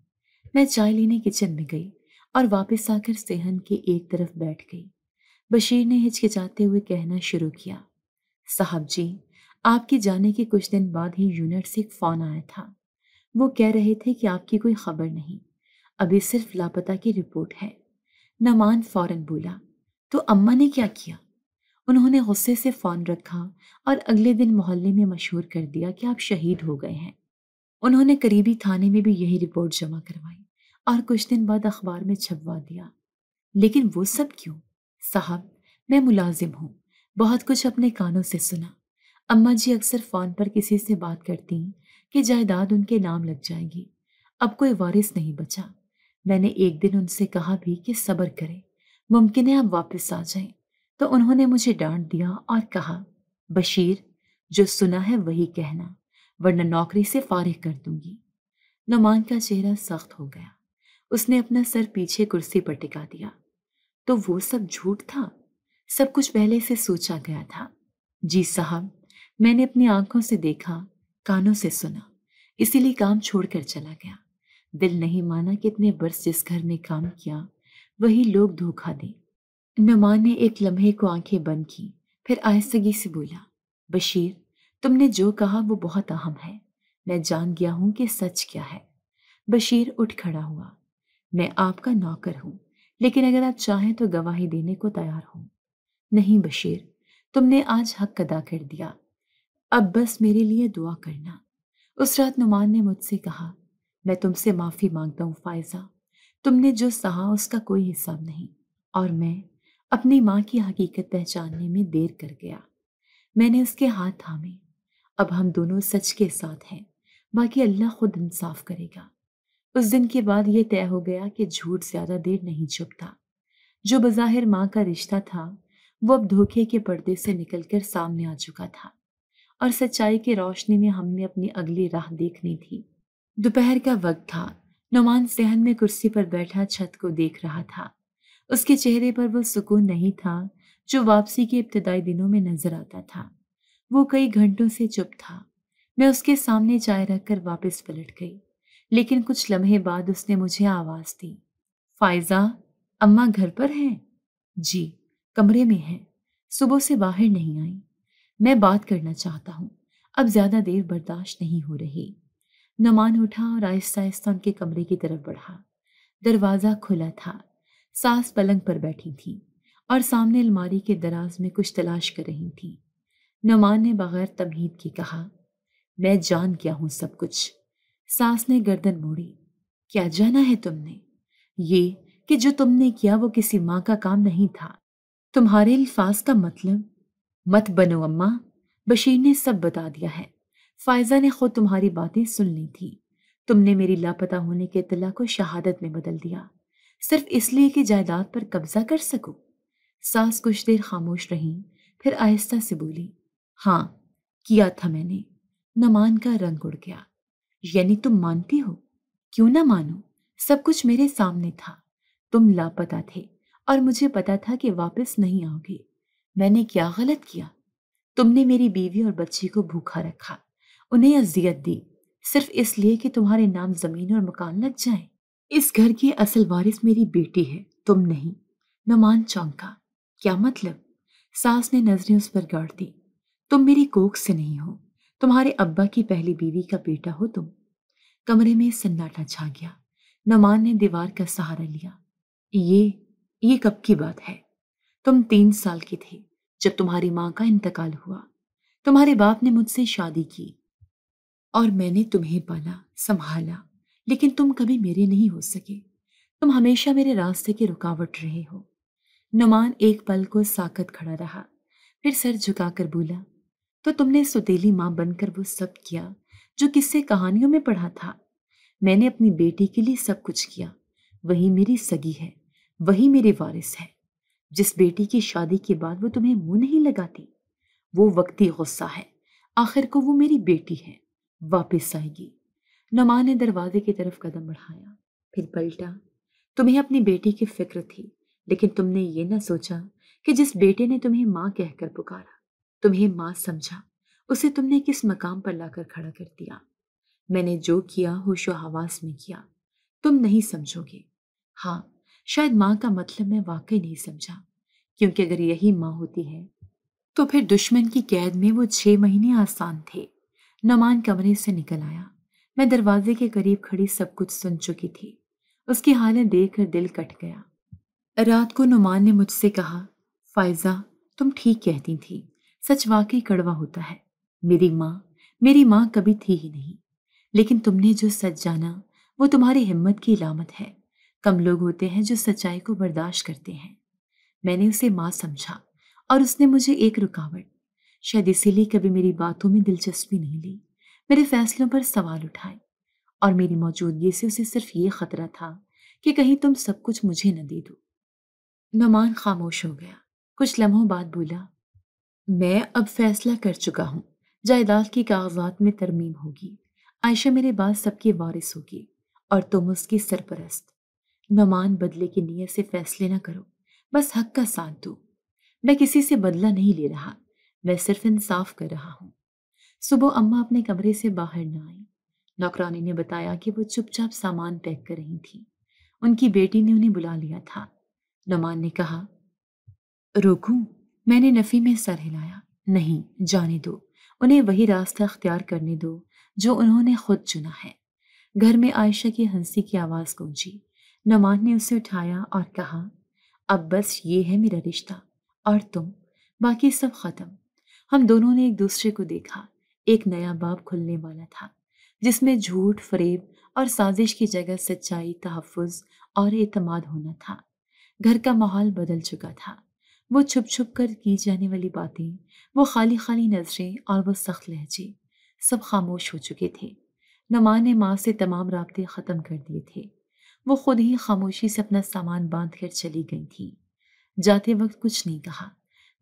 Speaker 2: میں چائے لینے کچن میں گئی اور واپس آ کر صحن کے ایک طرف بیٹھ گئی۔ بشیر نے ہچکچاتے ہوئے کہنا شروع کیا، صاحب جی، آپ کے جانے کے کچھ دن بعد ہی یونٹ سے ایک فون آیا تھا۔ وہ کہہ رہے تھے کہ آپ کی کوئی خبر نہیں، ابھی صرف لاپتہ کی رپورٹ ہے۔ نعمان فوراً بولا، تو اماں نے کیا کیا؟ انہوں نے غصے سے فون رکھا اور اگلے دن محلے میں مشہور کر دیا کہ آپ شہید ہو گئے ہیں۔ انہوں نے قریبی تھانے میں بھی یہی رپورٹ جمع کروائی اور کچھ دن بعد اخبار میں چھپوا دیا۔ لیکن وہ سب کیوں؟ صاحب، میں ملازم ہوں، بہت کچھ اپنے کانوں سے سنا۔ اماں جی اکثر فون پر کسی سے بات کرتی کہ جائیداد ان کے نام لگ جائے گی، اب کوئی وارث نہیں بچا۔ میں نے ایک دن ان سے کہا بھی کہ صبر کریں، ممکن ہے آپ واپس آ جائیں، تو انہوں نے مجھے ڈانٹ دیا اور کہا، بشیر، جو سنا ہے وہی کہنا، ورنہ نوکری سے فارغ کر دوں گی۔ نعمان کا چہرہ سخت ہو گیا، اس نے اپنا سر پیچھے کرسی پر ٹکا دیا۔ تو وہ سب جھوٹ تھا، سب کچھ پہلے سے سوچا گیا تھا؟ جی صاحب، میں نے اپنی آنکھوں سے دیکھا، کانوں سے سنا، اسی لیے کام چھوڑ کر چلا گیا۔ دل نہیں مانا کہ اتنے برس جس گھر میں کام کیا وہی لوگ دھوکہ دیں۔ نعمان نے ایک لمحے کو آنکھیں بند کی، پھر آہستگی سے بولا، بشیر، تم نے جو کہا وہ بہت اہم ہے، میں جان گیا ہوں کہ سچ کیا ہے۔ بشیر اٹھ کھڑا ہوا، میں آپ کا نوکر ہوں، لیکن اگر آپ چاہیں تو گواہی دینے کو تیار ہوں۔ نہیں بشیر، تم نے آج حق ادا کر دیا، اب بس میرے لیے دعا کرنا۔ اس رات نعمان نے مجھ سے کہا، میں تم سے معافی مانگتا ہوں فائزہ، تم نے جو سہا اس کا کوئی حساب نہیں، اور میں اپنی ماں کی حقیقت پہچاننے میں دیر کر گیا۔ میں نے اس کے ہاتھ تھامے، اب ہم دونوں سچ کے ساتھ ہیں، باقی اللہ خود انصاف کرے گا۔ اس دن کے بعد یہ طے ہو گیا کہ جھوٹ زیادہ دیر نہیں چھپتا۔ جو بظاہر ماں کا رشتہ تھا وہ اب دھوکے کے پردے سے نکل کر سامنے آ چکا تھا، اور سچائی کی روشنی میں ہم نے اپنی اگلی راہ دیکھنی تھی۔ دوپہر کا وقت تھا، نعمان صحن میں کرسی پر بیٹھا چھت کو دیکھ رہا تھا۔ اس کے چہرے پر وہ سکون نہیں تھا جو واپسی کے ابتدائی دنوں میں نظر آتا تھا۔ وہ کئی گھنٹوں سے چپ تھا۔ میں اس کے سامنے چائے رکھ کر واپس پلٹ گئی، لیکن کچھ لمحے بعد اس نے مجھے آواز دی، فائزہ، اماں گھر پر ہیں؟ جی، کمرے میں ہیں، صبح سے باہر نہیں آئیں۔ میں بات کرنا چاہتا ہوں، اب زیادہ دیر برداشت نہیں ہو رہی۔ نعمان اٹھا اور آہستہ آہستہ ان کے کمرے کی طرف بڑھا۔ دروازہ کھلا تھا، ساس پلنگ پر بیٹھی تھی اور سامنے الماری کے دراز میں کچھ تلاش کر رہی تھی۔ نعمان نے بغیر تمہید کے کہا، میں جان گیا ہوں سب کچھ۔ ساس نے گردن موڑی، کیا جانا ہے تم نے؟ یہ کہ جو تم نے کیا وہ کسی ماں کا کام نہیں تھا۔ تمہارے الفاظ کا مطلب؟ مت بنو اماں، بشیر نے سب بتا دیا ہے۔ فائزہ نے خود تمہاری باتیں سن لی تھی۔ تم نے میری لاپتہ ہونے کے اطلاع کو شہادت میں بدل دیا، صرف اس لیے کہ جائیداد پر قبضہ کر سکو۔ ساس کچھ دیر خاموش رہیں، پھر آہستہ سے بولی، ہاں، کیا تھا میں نے۔ نعمان کا رنگ اڑ گیا، یعنی تم مانتی ہو؟ کیوں نہ مانو، سب کچھ میرے سامنے تھا۔ تم لاپتہ تھے اور مجھے پتا تھا کہ واپس نہیں آؤ گے۔ میں نے کیا غلط کیا؟ تم نے میری بیوی اور بچی کو بھوکا رکھا، انہیں اذیت دی، صرف اس لیے کہ تمہارے نام زمین اور مکان لگ جائیں۔ اس گھر کی اصل وارث میری بیٹی ہے، تم نہیں۔ نعمان چونکا۔ کیا مطلب؟ ساس نے نظریں اس پر گاڑ دی۔ تم میری کوکھ سے نہیں ہو، تمہارے ابا کی پہلی بیوی کا بیٹا ہو تم۔ کمرے میں سناٹا چھا گیا۔ نعمان نے دیوار کا سہارا لیا۔ یہ کب کی بات ہے؟ تم 3 سال کی تھے جب تمہاری ماں کا انتقال ہوا۔ تمہارے باپ نے مجھ سے شادی کی اور میں نے تمہیں پالا، سنبھالا، لیکن تم کبھی میرے نہیں ہو سکے۔ تم ہمیشہ میرے راستے کی رکاوٹ رہے ہو۔ نعمان ایک پل کو ساکت کھڑا رہا، پھر سر جھکا کر بولا، تو تم نے سوتیلی ماں بن کر وہ سب کیا جو قصے کہانیوں میں پڑھا تھا۔ میں نے اپنی بیٹی کے لیے سب کچھ کیا، وہی میری سگی ہے، وہی میری وارث ہے۔ جس بیٹی کی شادی کے بعد وہ تمہیں منہ نہیں لگاتی، وہ وقتی غصہ ہے، آخر کو وہ میری بیٹی ہے، واپس آئے گی۔ نعمان نے دروازے کی طرف قدم بڑھایا، پھر پلٹا۔ تمہیں اپنی بیٹی کی فکر تھی، لیکن تم نے یہ نہ سوچا کہ جس بیٹے نے تمہیں ماں کہہ کر پکارا، تمہیں ماں سمجھا، اسے تم نے کس مقام پر لا کر کھڑا کر دیا۔ میں نے جو کیا ہوش و حواس میں کیا، تم نہیں سمجھو گے۔ ہاں، شاید ماں کا مطلب میں واقعی نہیں سمجھا، کیونکہ اگر یہی ماں ہوتی ہے تو پھر دشمن کی قید میں وہ 6 مہینے آسان تھے۔ نعمان کمرے سے نکل آیا۔ میں دروازے کے قریب کھڑی سب کچھ سن چکی تھی۔ اس کی حالت دیکھ کر دل کٹ گیا۔ رات کو نعمان نے مجھ سے کہا، فائزہ تم ٹھیک کہتی تھی، سچ واقعی کڑوا ہوتا ہے۔ میری ماں کبھی تھی ہی نہیں، لیکن تم نے جو سچ جانا وہ تمہاری ہمت کی علامت ہے۔ کم لوگ ہوتے ہیں جو سچائی کو برداشت کرتے ہیں۔ میں نے اسے ماں سمجھا اور اس نے مجھے ایک رکاوٹ، شاید اسی لیے کبھی میری باتوں میں دلچسپی نہیں لی، میرے فیصلوں پر سوال اٹھائے، اور میری موجودگی سے اسے صرف یہ خطرہ تھا کہ کہیں تم سب کچھ مجھے نہ دے دو۔ نعمان خاموش ہو گیا، کچھ لمحوں بعد بولا، میں اب فیصلہ کر چکا ہوں، جائیداد کی کاغذات میں ترمیم ہوگی، عائشہ میرے بعد سب کی وارث ہوگی اور تم اس کی سرپرست۔ نعمان بدلے کی نیت سے فیصلے نہ کرو، بس حق کا ساتھ دو۔ میں کسی سے بدلہ نہیں لے رہا، میں صرف انصاف کر رہا ہوں۔ صبح اماں اپنے کمرے سے باہر نہ آئیں۔ نوکرانی نے بتایا کہ وہ چپ چاپ سامان پیک کر رہی تھیں۔ ان کی بیٹی نے انہیں بلا لیا تھا۔ نعمان نے کہا، روکوں؟ میں نے نفی میں سر ہلایا۔ نہیں، جانے دو، انہیں وہی راستہ اختیار کرنے دو جو انہوں نے خود چنا ہے۔ گھر میں عائشہ کی ہنسی کی آواز گونجی۔ نعمان نے اسے اٹھایا اور کہا، اب بس یہ ہے میرا رشتہ اور تم، باقی سب ختم۔ ہم دونوں نے ایک دوسرے کو دیکھا، ایک نیا باب کھلنے والا تھا جس میں جھوٹ، فریب اور سازش کی جگہ سچائی، تحفظ اور اعتماد ہونا تھا۔ گھر کا ماحول بدل چکا تھا۔ وہ چھپ چھپ کر کی جانے والی باتیں، وہ خالی خالی نظریں اور وہ سخت لہجے، سب خاموش ہو چکے تھے۔ نعمان نے ماں سے تمام رابطے ختم کر دیے تھے۔ وہ خود ہی خاموشی سے اپنا سامان باندھ کر چلی گئی تھیں۔ جاتے وقت کچھ نہیں کہا،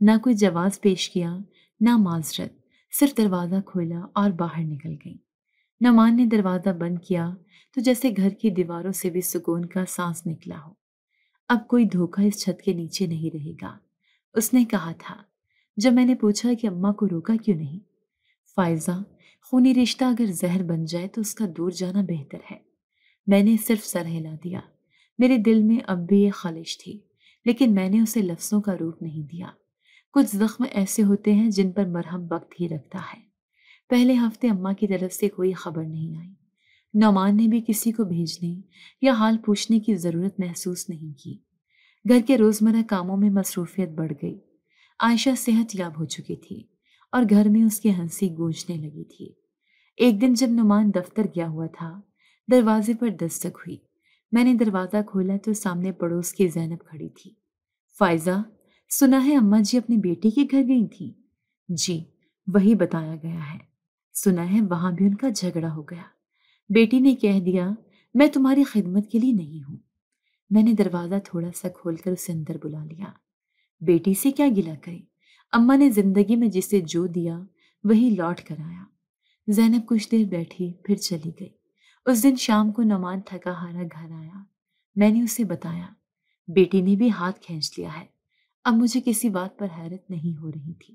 Speaker 2: نہ کوئی جواز پیش کیا، نہ معذرت، صرف دروازہ کھولا اور باہر نکل گئی۔ نعمان نے دروازہ بند کیا تو جیسے گھر کی دیواروں سے بھی سکون کا سانس نکلا ہو۔ اب کوئی دھوکہ اس چھت کے نیچے نہیں رہے گا۔ اس نے کہا تھا جب میں نے پوچھا کہ اماں کو روکا کیوں نہیں، فائزہ، خونی رشتہ اگر زہر بن جائے تو اس کا دور جانا بہتر ہے۔ میں نے صرف سر ہلا دیا۔ میرے دل میں اب بھی یہ خلش تھی، لیکن میں نے اسے لفظوں کا روپ نہیں دیا۔ کچھ زخم ایسے ہوتے ہیں جن پر مرہم وقت ہی رکھتا ہے۔ پہلے ہفتے اماں کی طرف سے کوئی خبر نہیں آئی۔ نعمان نے بھی کسی کو بھیجنے یا حال پوچھنے کی ضرورت محسوس نہیں کی۔ گھر کے روزمرہ کاموں میں مصروفیت بڑھ گئی۔ عائشہ صحت یاب ہو چکی تھی اور گھر میں اس کی ہنسی گونجنے لگی تھی۔ ایک دن جب نعمان دفتر گیا ہوا تھا، دروازے پر دستک ہوئی۔ میں نے دروازہ کھولا تو سامنے پڑوس کی زینب کھڑی تھی۔ فائزہ، سنا ہے اماں جی اپنی بیٹی کے گھر گئی تھیں؟ جی، وہی بتایا گیا ہے۔ سنا ہے وہاں بھی ان کا جھگڑا ہو گیا۔ بیٹی نے کہہ دیا، میں تمہاری خدمت کے لیے نہیں ہوں۔ میں نے دروازہ تھوڑا سا کھول کر اسے اندر بلا لیا۔ بیٹی سے کیا گلہ کرے؟ اماں نے زندگی میں جسے جو دیا وہی لوٹ کر آیا۔ زینب کچھ دیر بیٹھی پھر چلی گئی۔ اس دن شام کو نعمان تھکا ہارا گھر آیا۔ میں نے اسے بتایا۔ بیٹی نے بھی ہاتھ کھینچ لیا ہے۔ اب مجھے کسی بات پر حیرت نہیں ہو رہی تھی۔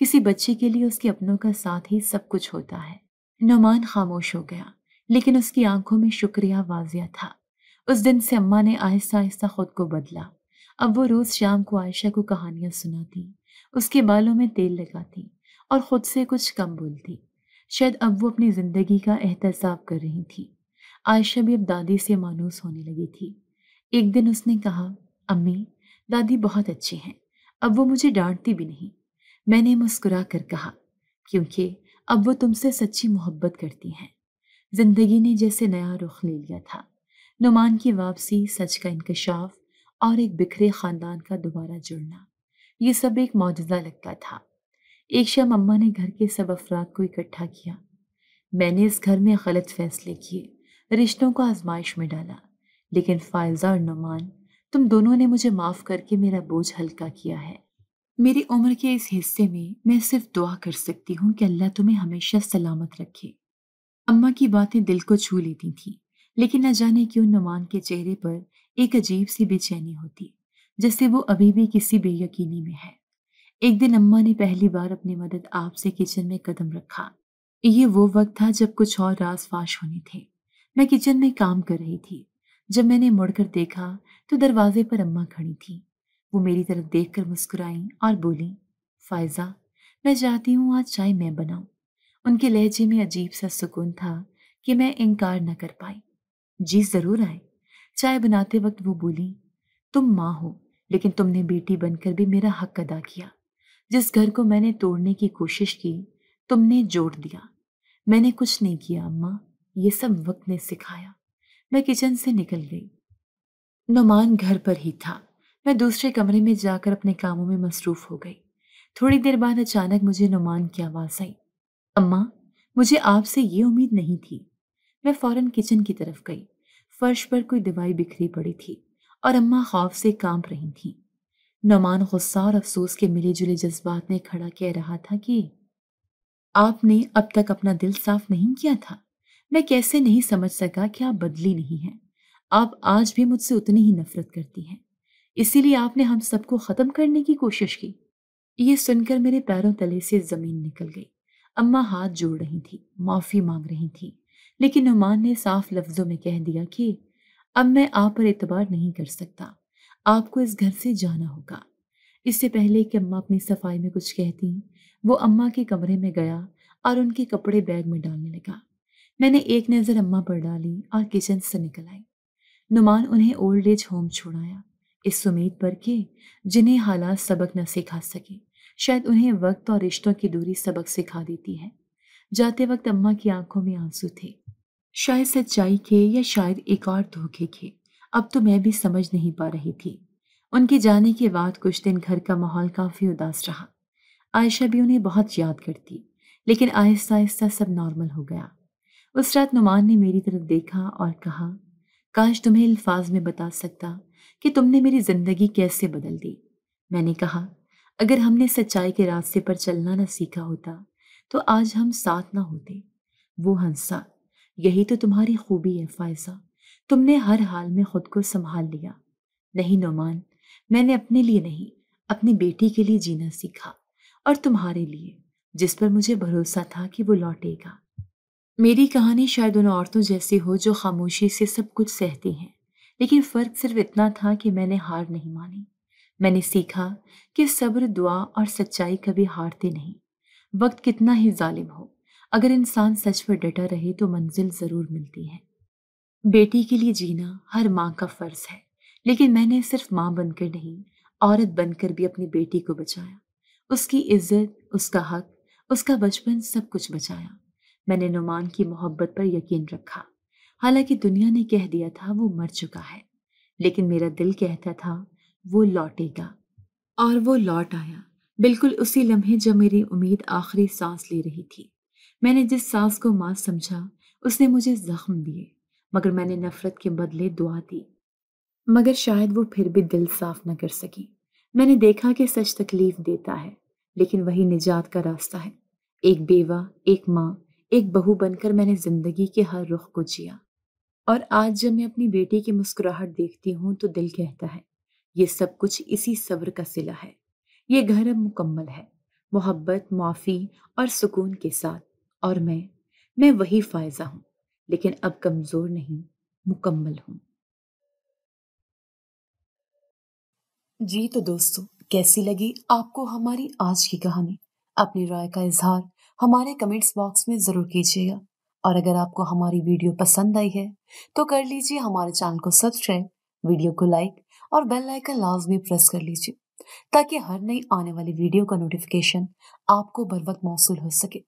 Speaker 2: کسی بچے کے لیے اس کے اپنوں کا ساتھ ہی سب کچھ ہوتا ہے۔ نعمان خاموش ہو گیا، لیکن اس کی آنکھوں میں شکریہ واضح تھا۔ اس دن سے اماں نے آہستہ آہستہ خود کو بدلا۔ اب وہ روز شام کو عائشہ کو کہانیاں سناتی، اس کے بالوں میں تیل لگاتی اور خود سے کچھ کم بولتی۔ شاید اب وہ اپنی زندگی کا احتساب کر رہی تھی۔ عائشہ بھی اب دادی سے مانوس ہونے لگی تھی۔ ایک دن اس نے کہا، امی، دادی بہت اچھی ہیں، اب وہ مجھے ڈانٹتی بھی نہیں۔ میں نے مسکرا کر کہا، کیونکہ اب وہ تم سے سچی محبت کرتی ہیں۔ زندگی نے جیسے نیا رخ لے لیا تھا۔ نعمان کی واپسی، سچ کا انکشاف اور ایک بکھرے خاندان کا دوبارہ جڑنا، یہ سب ایک معجزہ لگتا تھا۔ ایک شام اماں نے گھر کے سب افراد کو اکٹھا کیا۔ میں نے اس گھر میں غلط فیصلے کیے، رشتوں کو آزمائش میں ڈالا، لیکن فائزہ اور نعمان، تم دونوں نے مجھے معاف کر کے میرا بوجھ ہلکا کیا ہے۔ میری عمر کے اس حصے میں صرف دعا کر سکتی ہوں کہ اللہ تمہیں ہمیشہ سلامت رکھے۔ اماں کی باتیں دل کو چھو لیتی تھیں، لیکن نہ جانے کیوں نعمان کے چہرے پر ایک عجیب سی بے چینی ہوتی، جیسے وہ ابھی بھی کسی بے یقینی میں ہے۔ ایک دن اماں نے پہلی بار اپنی مدد آپ سے کچن میں قدم رکھا۔ یہ وہ وقت تھا جب کچھ اور راز فاش ہونے تھے۔ میں کچن میں کام کر رہی تھی۔ جب میں نے مڑ کر دیکھا تو دروازے پر اماں کھڑی تھی۔ وہ میری طرف دیکھ کر مسکرائیں اور بولیں، فائزہ، میں چاہتی ہوں آج چائے میں بناؤں۔ ان کے لہجے میں عجیب سا سکون تھا کہ میں انکار نہ کر پائی۔ جی ضرور آئے۔ چائے بناتے وقت وہ بولی، تم ماں ہو، لیکن تم نے بیٹی بن کر بھی میرا حق ادا کیا۔ جس گھر کو میں نے توڑنے کی کوشش کی، تم نے جوڑ دیا۔ میں نے کچھ نہیں کیا اماں، یہ سب وقت نے سکھایا۔ میں کچن سے نکل گئی۔ نعمان گھر پر ہی تھا۔ میں دوسرے کمرے میں جا کر اپنے کاموں میں مصروف ہو گئی۔ تھوڑی دیر بعد اچانک مجھے نعمان کی آواز آئی، اماں، مجھے آپ سے یہ امید نہیں تھی۔ میں فوراً کچن کی طرف گئی۔ فرش پر کوئی دوائی بکھری پڑی تھی اور اماں خوف سے کانپ رہی تھیں۔ نعمان غصہ اور افسوس کے ملے جلے جذبات میں کھڑا کہہ رہا تھا کہ آپ نے اب تک اپنا دل صاف نہیں کیا تھا۔ میں کیسے نہیں سمجھ سکا کہ آپ بدلی نہیں ہیں۔ آپ آج بھی مجھ سے اتنی ہی نفرت کرتی ہیں، اسی لیے آپ نے ہم سب کو ختم کرنے کی کوشش کی۔ یہ سن کر میرے پیروں تلے سے زمین نکل گئی۔ اماں ہاتھ جوڑ رہی تھی، معافی مانگ رہی تھی، لیکن نعمان نے صاف لفظوں میں کہہ دیا کہ اب میں آپ پر اعتبار نہیں کر سکتا، آپ کو اس گھر سے جانا ہوگا۔ اس سے پہلے کہ اماں اپنی صفائی میں کچھ کہتی، وہ اماں کے کمرے میں گیا اور ان کے کپڑے بیگ میں ڈالنے لگا۔ میں نے ایک نظر اماں پر ڈالی اور کچن سے نکل آئی۔ نعمان انہیں اولڈ ایج ہوم چھوڑایا، اس امید پر کہ جنہیں حالات سبق نہ سکھا سکے، شاید انہیں وقت اور رشتوں کی دوری سبق سکھا دیتی ہے۔ جاتے وقت اماں کی آنکھوں میں آنسو تھے، شاید سچائی کے یا شاید ایک اور دھوکے کے، اب تو میں بھی سمجھ نہیں پا رہی تھی۔ ان کے جانے کے بعد کچھ دن گھر کا ماحول کافی اداس رہا۔ عائشہ بھی انہیں بہت یاد کرتی، لیکن آہستہ آہستہ سب نارمل ہو گیا۔ اس رات نعمان نے میری طرف دیکھا اور کہا، کاش تمہیں الفاظ میں بتا سکتا کہ تم نے میری زندگی کیسے بدل دی۔ میں نے کہا، اگر ہم نے سچائی کے راستے پر چلنا نہ سیکھا ہوتا تو آج ہم ساتھ نہ ہوتے۔ وہ ہنسا، یہی تو تمہاری خوبی ہے فائزہ، تم نے ہر حال میں خود کو سنبھال لیا۔ نہیں نعمان، میں نے اپنے لیے نہیں، اپنی بیٹی کے لیے جینا سیکھا، اور تمہارے لیے، جس پر مجھے بھروسہ تھا کہ وہ لوٹے گا۔ میری کہانی شاید ان عورتوں جیسی ہو جو خاموشی سے سب کچھ سہتی ہیں، لیکن فرق صرف اتنا تھا کہ میں نے ہار نہیں مانی۔ میں نے سیکھا کہ صبر، دعا اور سچائی کبھی ہارتے نہیں۔ وقت کتنا ہی ظالم ہو، اگر انسان سچ پر ڈٹا رہے تو منزل ضرور ملتی ہے۔ بیٹی کے لیے جینا ہر ماں کا فرض ہے، لیکن میں نے صرف ماں بن کر نہیں، عورت بن کر بھی اپنی بیٹی کو بچایا۔ اس کی عزت، اس کا حق، اس کا بچپن، سب کچھ بچایا۔ میں نے نعمان کی محبت پر یقین رکھا، حالانکہ دنیا نے کہہ دیا تھا وہ مر چکا ہے، لیکن میرا دل کہتا تھا وہ لوٹے گا، اور وہ لوٹ آیا، بالکل اسی لمحے جب میری امید آخری سانس لے رہی تھی۔ میں نے جس سانس کو ماں سمجھا، اس نے مجھے زخم دیے، مگر میں نے نفرت کے بدلے دعا دی، مگر شاید وہ پھر بھی دل صاف نہ کر سکی۔ میں نے دیکھا کہ سچ تکلیف دیتا ہے، لیکن وہی نجات کا راستہ ہے۔ ایک بیوہ، ایک ماں، ایک بہو بن کر میں نے زندگی کے ہر رخ کو جیا، اور آج جب میں اپنی بیٹی کی مسکراہٹ دیکھتی ہوں تو دل کہتا ہے یہ سب کچھ اسی صبر کا صلہ ہے۔ یہ گھر اب مکمل ہے، محبت، معافی اور سکون کے ساتھ۔ اور میں وہی فائزہ ہوں، لیکن اب کمزور نہیں، مکمل ہوں۔
Speaker 1: جی تو دوستو، کیسی لگی آپ کو ہماری آج کی کہانی؟ اپنی رائے کا اظہار ہمارے کمنٹس باکس میں ضرور کیجیے گا، اور اگر آپ کو ہماری ویڈیو پسند آئی ہے تو کر لیجیے ہمارے چینل کو سبسکرائب، ویڈیو کو لائک اور بیل آئیکن لازمی پریس کر لیجیے تاکہ ہر نئی آنے والی ویڈیو کا نوٹیفیکیشن آپ کو بر وقت موصول ہو سکے۔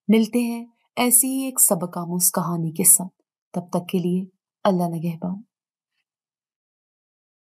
Speaker 1: ملتے ہیں ایسی ہی ایک سبق آموز کہانی کے ساتھ، تب تک کے لیے اللہ نگہبان۔